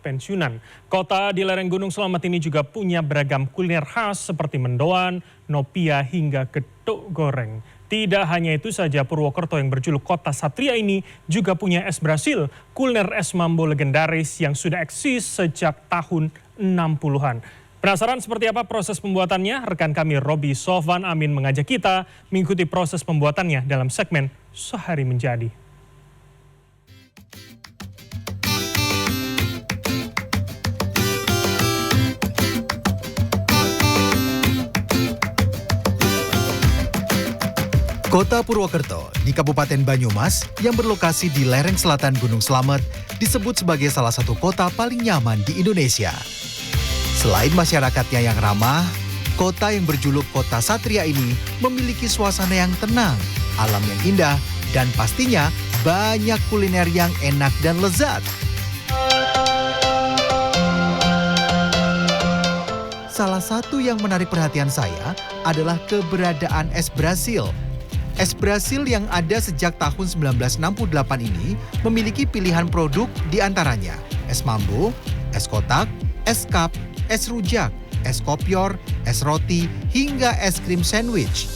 pensiunan. Kota di lereng Gunung Selamet ini juga punya beragam kuliner khas seperti mendoan, nopia hingga getuk goreng. Tidak hanya itu saja, Purwokerto yang berjuluk Kota Satria ini juga punya es Brasil, kuliner es mambo legendaris yang sudah eksis sejak tahun 60-an. Penasaran seperti apa proses pembuatannya? Rekan kami Robi Sofwan Amin mengajak kita mengikuti proses pembuatannya dalam segmen Sehari Menjadi. Kota Purwokerto di Kabupaten Banyumas yang berlokasi di lereng selatan Gunung Selamet disebut sebagai salah satu kota paling nyaman di Indonesia. Selain masyarakatnya yang ramah, kota yang berjuluk Kota Satria ini memiliki suasana yang tenang, alam yang indah, dan pastinya banyak kuliner yang enak dan lezat. Salah satu yang menarik perhatian saya adalah keberadaan es Brasil. Es Brasil yang ada sejak tahun 1968 ini memiliki pilihan produk diantaranya es mambo, es kotak, es cup, es rujak, es kopior, es roti, hingga es krim sandwich.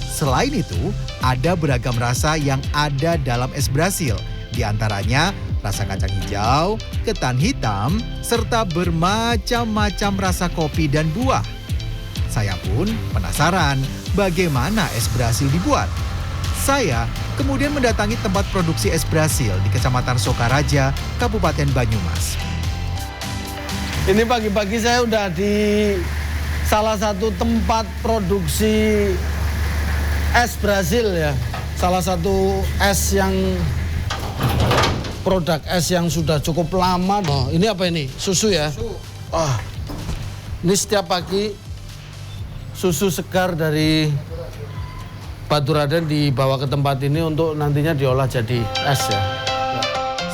Selain itu, ada beragam rasa yang ada dalam es Brasil, diantaranya rasa kacang hijau, ketan hitam, serta bermacam-macam rasa kopi dan buah. Saya pun penasaran bagaimana es Brasil dibuat. Saya kemudian mendatangi tempat produksi es Brasil di Kecamatan Sokaraja, Kabupaten Banyumas. Ini pagi-pagi saya udah di salah satu tempat produksi es Brasil ya. Salah satu es yang produk es yang sudah cukup lama. Oh, ini apa ini? Susu ya? Oh, ini setiap pagi susu segar dari Baturaden dibawa ke tempat ini untuk nantinya diolah jadi es ya.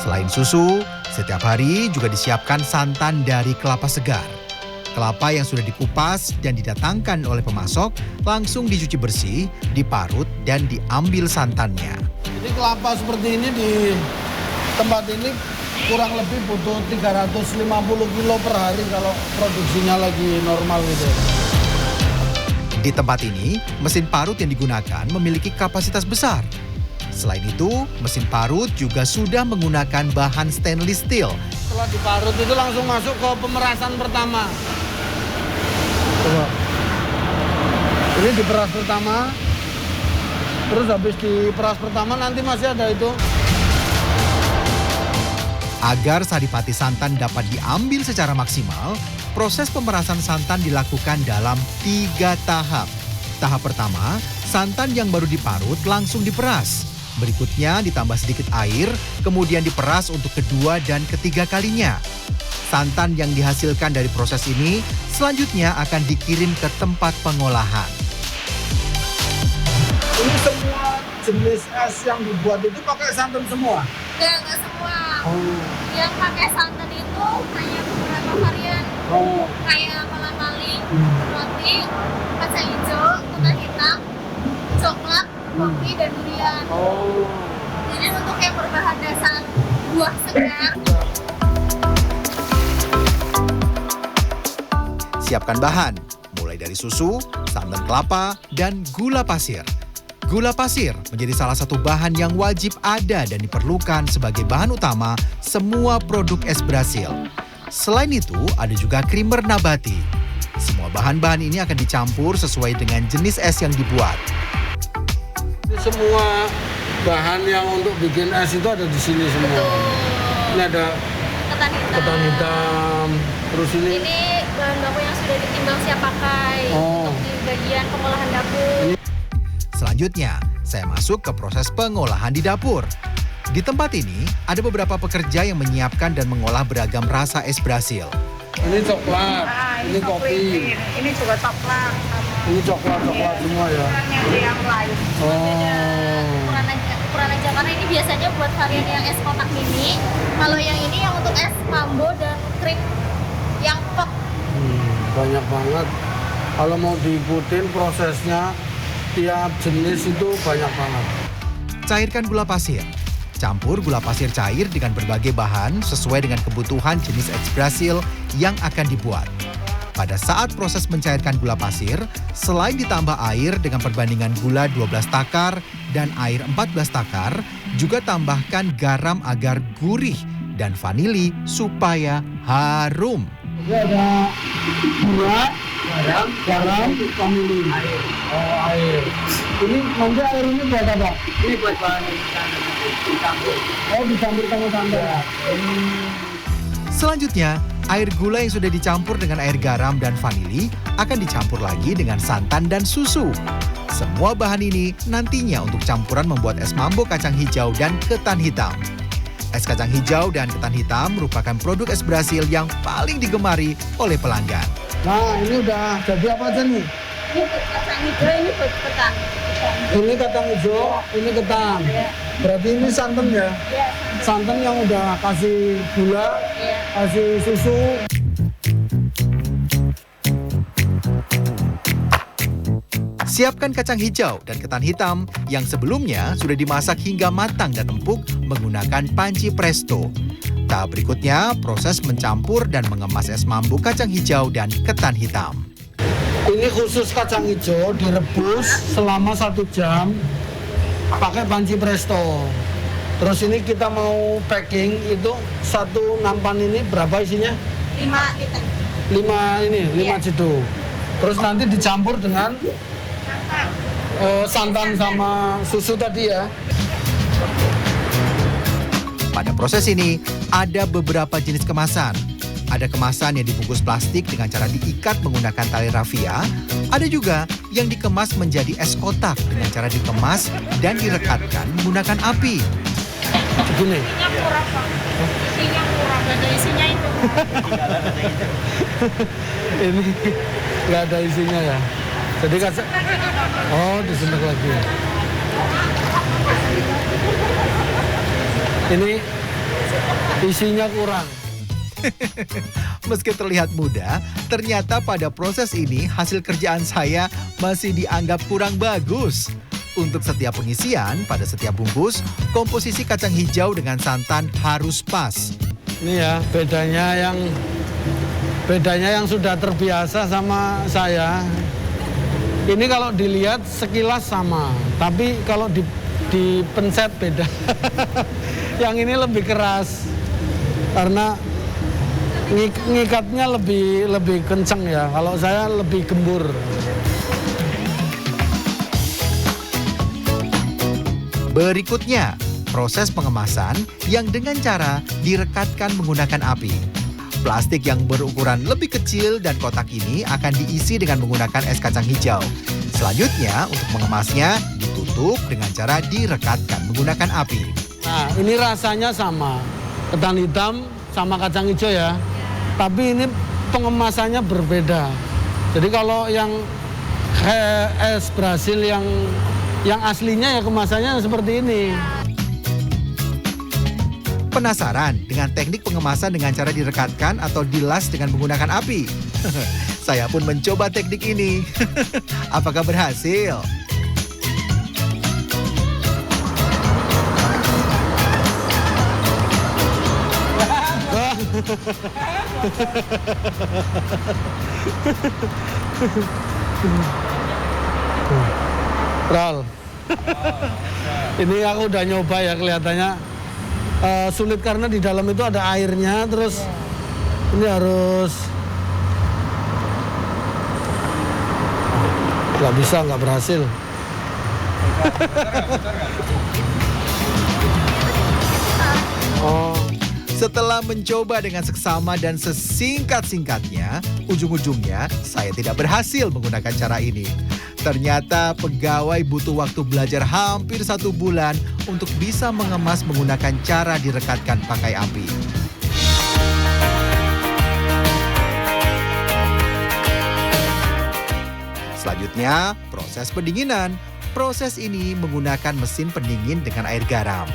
Selain susu, setiap hari juga disiapkan santan dari kelapa segar. Kelapa yang sudah dikupas dan didatangkan oleh pemasok langsung dicuci bersih, diparut, dan diambil santannya. Jadi kelapa seperti ini di tempat ini kurang lebih butuh 350 kilo per hari kalau produksinya lagi normal gitu. Di tempat ini, mesin parut yang digunakan memiliki kapasitas besar. Selain itu, mesin parut juga sudah menggunakan bahan stainless steel. Setelah diparut itu langsung masuk ke pemerasan pertama. Coba. Ini diperas pertama. Terus habis diperas pertama nanti masih ada itu. Agar saripati santan dapat diambil secara maksimal, proses pemerasan santan dilakukan dalam 3 tahap. Tahap pertama, santan yang baru diparut langsung diperas. Berikutnya ditambah sedikit air, kemudian diperas untuk kedua dan ketiga kalinya. Santan yang dihasilkan dari proses ini selanjutnya akan dikirim ke tempat pengolahan. Ini semua jenis es yang dibuat itu pakai santan semua? Enggak semua. Oh. Yang pakai santan itu hanya beberapa varian. Oh. Kayak kolang-kaling, roti, kacang hijau, ketan hitam, coklat, kopi, dan durian. Oh. Jadi untuk yang berbahan dasar buah segar. Siapkan bahan, mulai dari susu, santan kelapa, dan gula pasir. Gula pasir menjadi salah satu bahan yang wajib ada dan diperlukan sebagai bahan utama semua produk es Brasil. Selain itu, ada juga krimer nabati. Semua bahan-bahan ini akan dicampur sesuai dengan jenis es yang dibuat. Semua bahan yang untuk bikin es itu ada di sini semua. Betul. Ini ada Ketan hitam. Terus ini bahan baku yang sudah ditimbang siap pakai. Oh. Untuk di bagian pengolahan dapur. Selanjutnya, saya masuk ke proses pengolahan di dapur. Di tempat ini, ada beberapa pekerja yang menyiapkan dan mengolah beragam rasa es Brasil. Ini coklat, ini kopi, ini juga coklat, ini coklat semua ya. yang lain. Oh. Ukuran aja karena ini biasanya buat varian yang es kotak mini. Kalau yang ini yang untuk es mambo dan krim yang pop. Banyak banget. Kalau mau diikutin prosesnya, tiap jenis itu banyak banget. Cairkan gula pasir. campur gula pasir cair dengan berbagai bahan sesuai dengan kebutuhan jenis es Brasil yang akan dibuat. Pada saat proses mencairkan gula pasir, selain ditambah air dengan perbandingan gula 12 takar dan air 14 takar, juga tambahkan garam agar gurih dan vanili supaya harum. Jadi ada gula, garam, vanili, air. Ini nanti air ini buat apa? Ini buat bahan dicampur. Oh, dicampur sama sambal. Selanjutnya, air gula yang sudah dicampur dengan air garam dan vanili akan dicampur lagi dengan santan dan susu. Semua bahan ini nantinya untuk campuran membuat es mambo kacang hijau dan ketan hitam. Es kacang hijau dan ketan hitam merupakan produk es Brasil yang paling digemari oleh pelanggan. Nah, ini udah jadi apa aja nih? Ini buat kacang hijau, ini buat ketan. Ini kacang hijau, ini ketan. Berarti ini santan ya? Iya. Santan yang udah kasih gula, kasih susu. Siapkan kacang hijau dan ketan hitam yang sebelumnya sudah dimasak hingga matang dan empuk menggunakan panci presto. Tahap berikutnya, proses mencampur dan mengemas es mambo kacang hijau dan ketan hitam. Ini khusus kacang hijau direbus selama 1 jam pakai panci presto. Terus ini kita mau packing itu satu nampan ini berapa isinya? 5 kita. 5 jeduk. Terus nanti dicampur dengan santan sama susu tadi ya. Pada proses ini, ada beberapa jenis kemasan. Ada kemasan yang dibungkus plastik dengan cara diikat menggunakan tali rafia. Ada juga yang dikemas menjadi es kotak dengan cara dikemas dan direkatkan menggunakan api. Begini. Isinya kurang, Pak. Isinya kurang, gak ada isinya itu. Ini nggak ada isinya ya. Jadi kacang. Oh, disentuh lagi. Ini isinya kurang. Meski terlihat mudah, ternyata pada proses ini hasil kerjaan saya masih dianggap kurang bagus. Untuk setiap pengisian, pada setiap bungkus, komposisi kacang hijau dengan santan harus pas. Ini ya, bedanya yang sudah terbiasa sama saya. Ini kalau dilihat sekilas sama, tapi kalau dipencet beda. Yang ini lebih keras karena ngikatnya lebih kenceng ya. Kalau saya lebih gembur. Berikutnya, proses pengemasan yang dengan cara direkatkan menggunakan api. Plastik yang berukuran lebih kecil dan kotak ini akan diisi dengan menggunakan es kacang hijau. Selanjutnya, untuk mengemasnya ditutup dengan cara direkatkan menggunakan api. Nah, ini rasanya sama. Ketan hitam sama kacang hijau ya. Tapi ini pengemasannya berbeda. Jadi kalau yang es Brasil yang aslinya ya kemasannya seperti ini. Penasaran dengan teknik pengemasan dengan cara direkatkan atau dilas dengan menggunakan api? Saya pun mencoba teknik ini. Apakah berhasil? Ral, ini aku udah nyoba ya, kelihatannya sulit karena di dalam itu ada airnya, terus ini harus nggak bisa, nggak berhasil. Oh. Setelah mencoba dengan seksama dan sesingkat-singkatnya, ujung-ujungnya saya tidak berhasil menggunakan cara ini. Ternyata pegawai butuh waktu belajar hampir 1 bulan untuk bisa mengemas menggunakan cara direkatkan pakai api. Selanjutnya, proses pendinginan. Proses ini menggunakan mesin pendingin dengan air garam.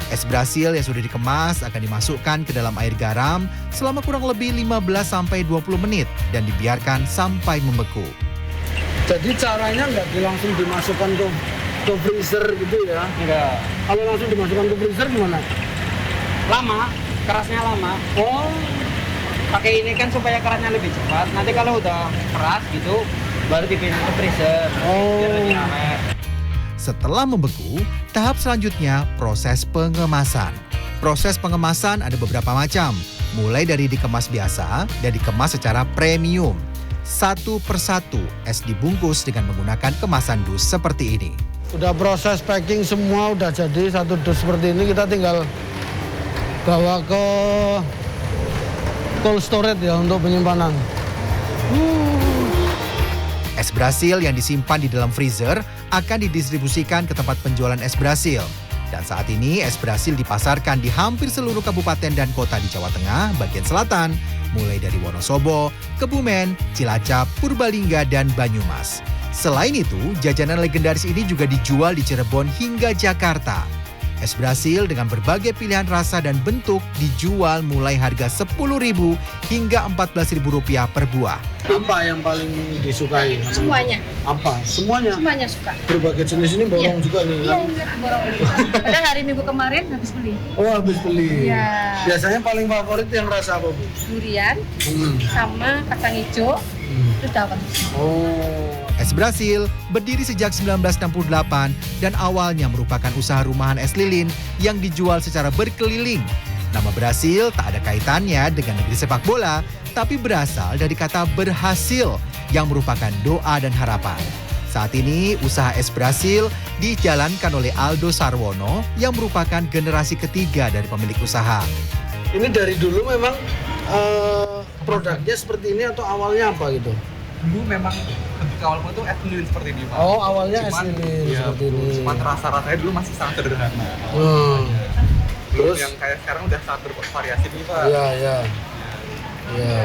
Es Brasil yang sudah dikemas akan dimasukkan ke dalam air garam selama kurang lebih 15-20 menit dan dibiarkan sampai membeku. Jadi caranya nggak langsung dimasukkan ke ke freezer gitu ya? Enggak. Kalau langsung dimasukkan ke freezer gimana? Lama, kerasnya lama. Oh, Pakai ini kan supaya kerasnya lebih cepat. Nanti kalau udah keras gitu, baru dipindah ke freezer. Oh. Biar lebih awet. Setelah membeku, tahap selanjutnya proses pengemasan. Proses pengemasan ada beberapa macam, mulai dari dikemas biasa dan dikemas secara premium. Satu persatu es dibungkus dengan menggunakan kemasan dus seperti ini. udah proses packing semua udah jadi satu dus seperti ini, kita tinggal bawa ke cold storage ya untuk penyimpanan. Es Brasil yang disimpan di dalam freezer akan didistribusikan ke tempat penjualan es Brasil. Dan saat ini es Brasil dipasarkan di hampir seluruh kabupaten dan kota di Jawa Tengah bagian selatan, mulai dari Wonosobo, Kebumen, Cilacap, Purbalingga, dan Banyumas. Selain itu, jajanan legendaris ini juga dijual di Cirebon hingga Jakarta. Es Brasil dengan berbagai pilihan rasa dan bentuk dijual mulai harga Rp10.000 hingga Rp14.000 per buah. Apa yang paling disukai? Semuanya. Apa? Semuanya? Semuanya suka. Berbagai jenis ini borong Iya. juga nih Iya, kan? iya, borong. Padahal hari Minggu kemarin habis beli. Oh, habis beli. Iya. Biasanya paling favorit yang rasa apa, Bu? Durian Hmm. sama kacang hijau itu dapat. Oh. Es Brasil berdiri sejak 1968 dan awalnya merupakan usaha rumahan es lilin yang dijual secara berkeliling. Nama Brasil tak ada kaitannya dengan negeri sepak bola, tapi berasal dari kata berhasil yang merupakan doa dan harapan. Saat ini usaha es Brasil dijalankan oleh Aldo Sarwono yang merupakan generasi ketiga dari pemilik usaha. Ini dari dulu memang produknya seperti ini atau awalnya apa gitu? Dulu memang bentuk awalnya itu es lilin seperti ini, Pak. Oh, awalnya es Cuman, lilin iya, seperti ini. Cuman rasa-rasanya dulu masih sangat sederhana. Hmm. Belum Terus? yang kayak sekarang udah sangat bervariasi nih, Pak. Iya, iya. Iya.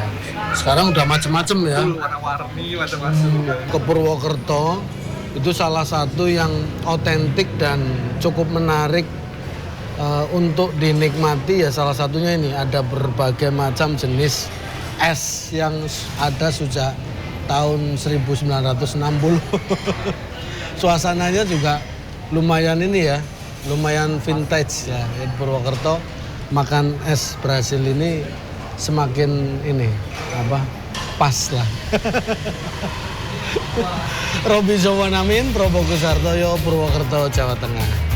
Sekarang udah macem-macem ya. Betul, warna-warni, macam-macam. Ke Purwokerto itu salah satu yang otentik dan cukup menarik untuk dinikmati ya, salah satunya ini ada berbagai macam jenis es yang ada sejak tahun 1960. Suasananya juga lumayan ini ya, lumayan vintage ya. Di Purwokerto makan es Brasil ini semakin ini apa pas lah. Robi Sowanamin, Probokus Hartoyo, Purwokerto, Jawa Tengah.